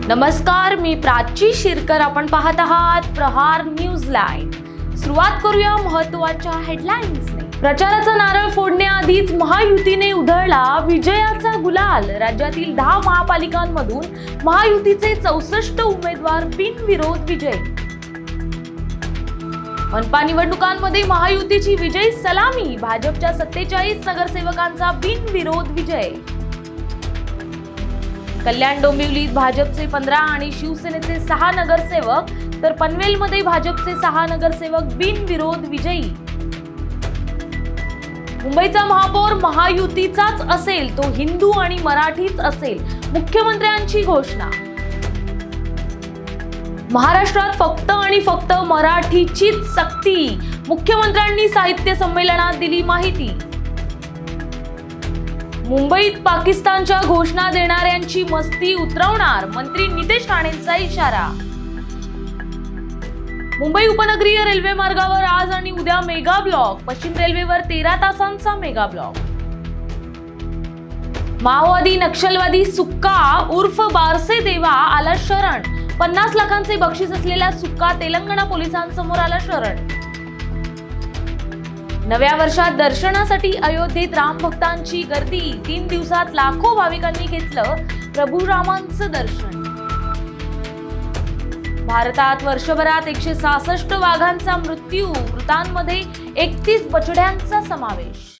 नमस्कार, मी प्राची शिरकर. आपण पाहत आहात प्रहार न्यूज लाईव्ह. सुरुवात करूया महत्त्वाच्या हेडलाईन्सने. प्रचाराचा नारळ फोडण्याआधीच महायुतीने उधळला विजयाचा गुलाल. राज्यातील 10 महापालिकांमधून महायुतीचे 64 उमेदवार बिनविरोध विजयी. मनपा निवडणुकांमध्ये महायुतीची विजयी सलामी. भाजपच्या 47 नगरसेवकांचा बिनविरोध विजय. कल्याण डोंबिवलीत भाजपचे 15 आणि शिवसेनेचे 6 नगरसेवक, तर पनवेलमध्ये भाजपचे 6 नगरसेवक बिनविरोध विजयी. मुंबईचा महापौर महायुतीचाच असेल, तो हिंदू आणि मराठीच असेल, मुख्यमंत्र्यांची घोषणा. महाराष्ट्रात फक्त आणि फक्त मराठीचीच सक्ती, मुख्यमंत्र्यांनी साहित्य संमेलनात दिली माहिती. मुंबईत पाकिस्तानच्या घोषणा देणाऱ्यांची मस्ती उतरवणार, मंत्री नितेश राणेंचा इशारा. मुंबई उपनगरीय रेल्वे मार्गावर आज आणि उद्या मेगा ब्लॉक. पश्चिम रेल्वेवर 13 तासांचा मेगा ब्लॉक. माओवादी नक्षलवादी सुक्का उर्फ बारसे देवा आला शरण. 50 लाखांचे बक्षीस असलेला सुक्का तेलंगणा पोलिसांसमोर आला शरण. नव्या वर्षात दर्शनासाठी अयोध्येत राम भक्तांची गर्दी. 3 दिवसात लाखो भाविकांनी घेतलं प्रभू रामांचं दर्शन. भारतात वर्षभरात 166 वाघांचा मृत्यू. मृतांमध्ये 31 बछड्यांचा समावेश.